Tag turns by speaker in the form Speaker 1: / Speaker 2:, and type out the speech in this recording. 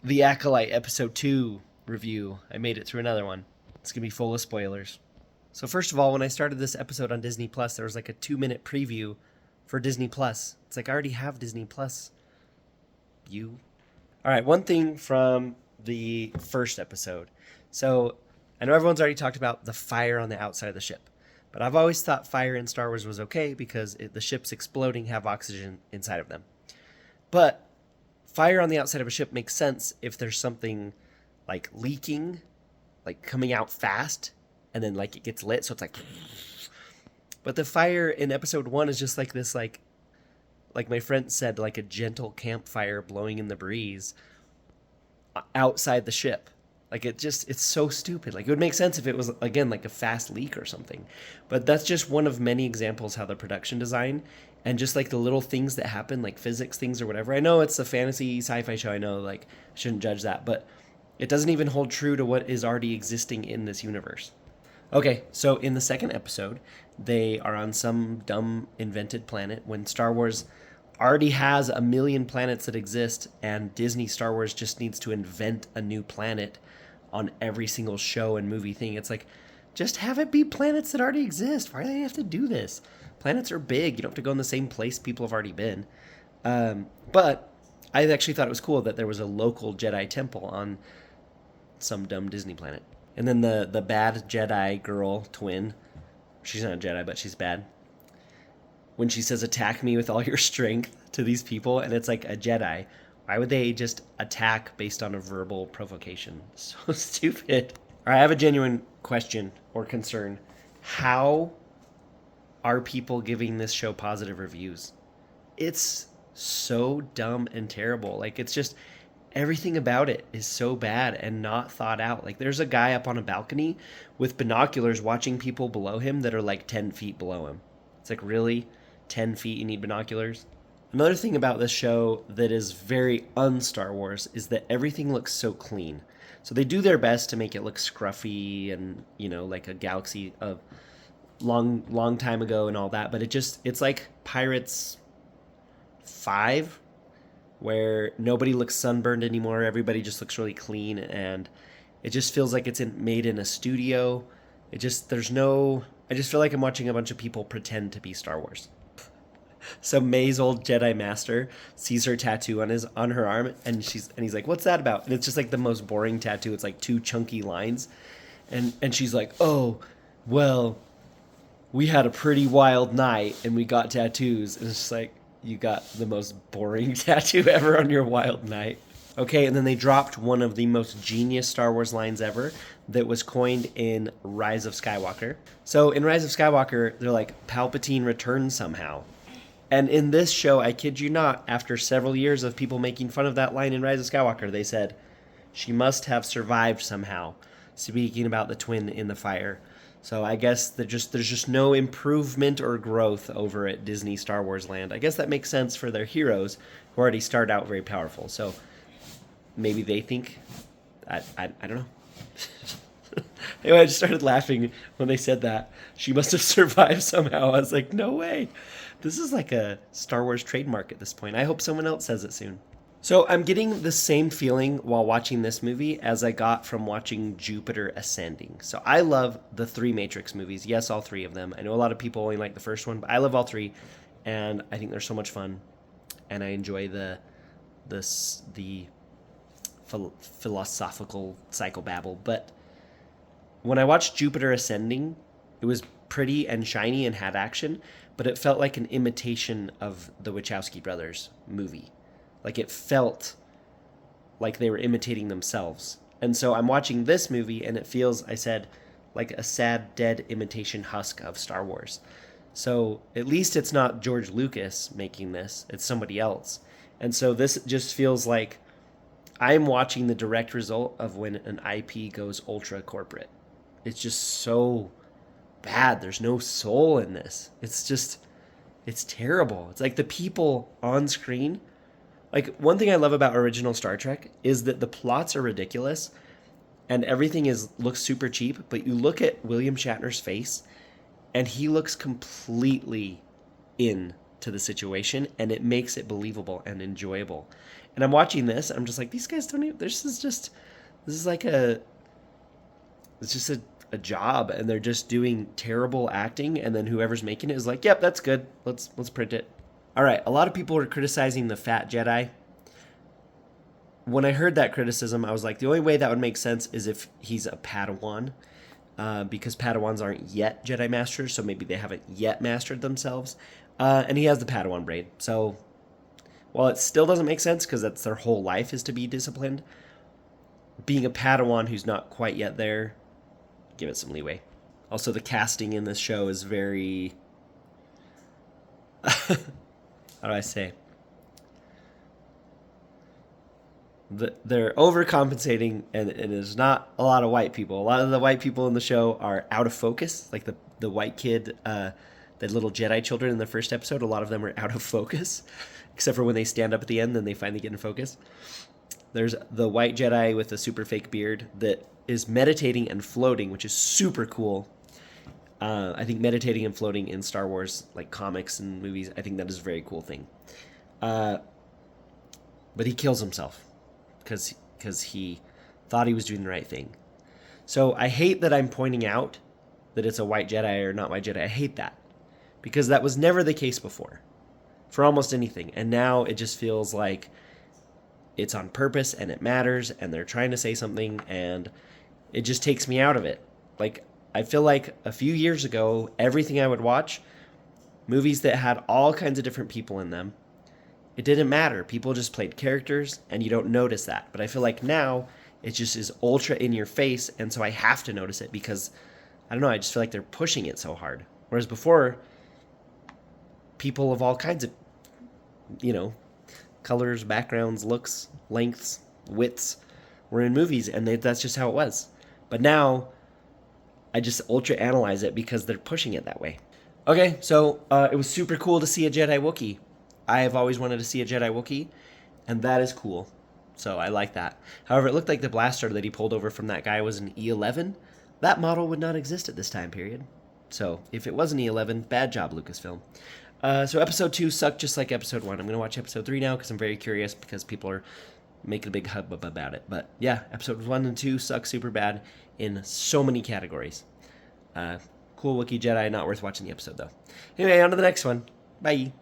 Speaker 1: the Acolyte episode 2 review. I made it through another one. It's going to be full of spoilers. So first of all, when I started this episode on Disney Plus, there was like a 2-minute preview for Disney Plus. It's like I already have Disney Plus. You. All right, one thing from the first episode. So I know everyone's already talked about the fire on the outside of the ship, but I've always thought fire in Star Wars was okay because the ships exploding have oxygen inside of them. But fire on the outside of a ship makes sense if there's something like leaking, like coming out fast, and then like it gets lit, so it's like. But the fire in episode 1 is just like this, like my friend said, like a gentle campfire blowing in the breeze outside the ship. Like it's so stupid. Like it would make sense if it was again like a fast leak or something. But that's just one of many examples how the production design and just like the little things that happen, like physics things or whatever. I know it's a fantasy sci-fi show. I know like I shouldn't judge that, but it doesn't even hold true to what is already existing in this universe. Okay, so in the second episode, they are on some dumb invented planet when Star Wars already has a million planets that exist, and Disney Star Wars just needs to invent a new planet on every single show and movie thing. It's like, just have it be planets that already exist. Why do they have to do this? Planets are big. You don't have to go in the same place people have already been. But I actually thought it was cool that there was a local Jedi temple on some dumb Disney planet. And then the bad Jedi girl twin, she's not a Jedi, but she's bad. When she says, attack me with all your strength to these people, and it's like a Jedi, why would they just attack based on a verbal provocation? So stupid. All right, I have a genuine question or concern. How are people giving this show positive reviews? It's so dumb and terrible. Like, it's just everything about it is so bad and not thought out. Like, there's a guy up on a balcony with binoculars watching people below him that are like 10 feet below him. It's like, really? 10 feet, you need binoculars? Another thing about this show that is very un-Star Wars is that everything looks so clean. So they do their best to make it look scruffy and, you know, like a galaxy of long time ago and all that, but it's like Pirates 5 where nobody looks sunburned anymore. Everybody just looks really clean, and it just feels like it's made in a studio. I just feel like I'm watching a bunch of people pretend to be Star Wars. So May's old Jedi master sees her tattoo on her arm, and he's like, "What's that about?" And it's just like the most boring tattoo. It's like 2 chunky lines, and she's like, "Oh, well, we had a pretty wild night and we got tattoos." And it's just like, you got the most boring tattoo ever on your wild night. Okay, and then they dropped one of the most genius Star Wars lines ever that was coined in Rise of Skywalker. So in Rise of Skywalker, they're like, Palpatine returned somehow. And in this show, I kid you not, after several years of people making fun of that line in Rise of Skywalker, they said, she must have survived somehow, speaking about the twin in the fire. So I guess there's just no improvement or growth over at Disney Star Wars Land. I guess that makes sense for their heroes who already start out very powerful. So maybe they think, I don't know. Anyway, I just started laughing when they said that. She must have survived somehow. I was like, no way. This is like a Star Wars trademark at this point. I hope someone else says it soon. So I'm getting the same feeling while watching this movie as I got from watching Jupiter Ascending. So I love the 3 Matrix movies. Yes, all 3 of them. I know a lot of people only like the first one, but I love all 3, and I think they're so much fun. And I enjoy the philosophical psychobabble. But when I watched Jupiter Ascending, it was pretty and shiny and had action, but it felt like an imitation of the Wachowski brothers movie. Like, it felt like they were imitating themselves. And so I'm watching this movie, and it feels, I said, like a sad, dead imitation husk of Star Wars. So at least it's not George Lucas making this. It's somebody else. And so this just feels like I'm watching the direct result of when an IP goes ultra corporate. It's just so bad. There's no soul in this. It's terrible. It's like the people on screen. Like, one thing I love about original Star Trek is that the plots are ridiculous and everything looks super cheap, but you look at William Shatner's face and he looks completely in to the situation, and it makes it believable and enjoyable. And I'm watching this, I'm just like, these guys don't even, this is like it's just a job, and they're just doing terrible acting, and then whoever's making it is like, yep, that's good. Let's print it. All right, a lot of people are criticizing the fat Jedi. When I heard that criticism, I was like, the only way that would make sense is if he's a Padawan, because Padawans aren't yet Jedi Masters, so maybe they haven't yet mastered themselves. And he has the Padawan braid. So while it still doesn't make sense because that's their whole life is to be disciplined, being a Padawan who's not quite yet there, give it some leeway. Also, the casting in this show is very... how do I say? They're overcompensating, and there's not a lot of white people. A lot of the white people in the show are out of focus. Like the white kid, the little Jedi children in the first episode, a lot of them are out of focus, except for when they stand up at the end, then they finally get in focus. There's the white Jedi with the super fake beard that is meditating and floating, which is super cool. I think meditating and floating in Star Wars, like comics and movies, I think that is a very cool thing. But he kills himself because he thought he was doing the right thing. So I hate that I'm pointing out that it's a white Jedi or not white Jedi. I hate that because that was never the case before for almost anything. And now it just feels like it's on purpose and it matters and they're trying to say something, and it just takes me out of it. Like, I feel like a few years ago, everything I would watch, movies that had all kinds of different people in them, it didn't matter. People just played characters and you don't notice that. But I feel like now it just is ultra in your face, and so I have to notice it because, I don't know, I just feel like they're pushing it so hard. Whereas before, people of all kinds of, colors, backgrounds, looks, lengths, widths were in movies, and that's just how it was. But now, I just ultra analyze it because they're pushing it that way. Okay, so it was super cool to see a Jedi Wookiee. I have always wanted to see a Jedi Wookiee, and that is cool. So I like that. However, it looked like the blaster that he pulled over from that guy was an E11. That model would not exist at this time period. So if it was an E11, bad job, Lucasfilm. So episode 2 sucked just like episode 1. I'm going to watch episode 3 now because I'm very curious because people are making a big hubbub about it. But yeah, episodes 1 and 2 suck super bad in so many categories. Cool Wookiee Jedi, not worth watching the episode though. Anyway, on to the next one. Bye.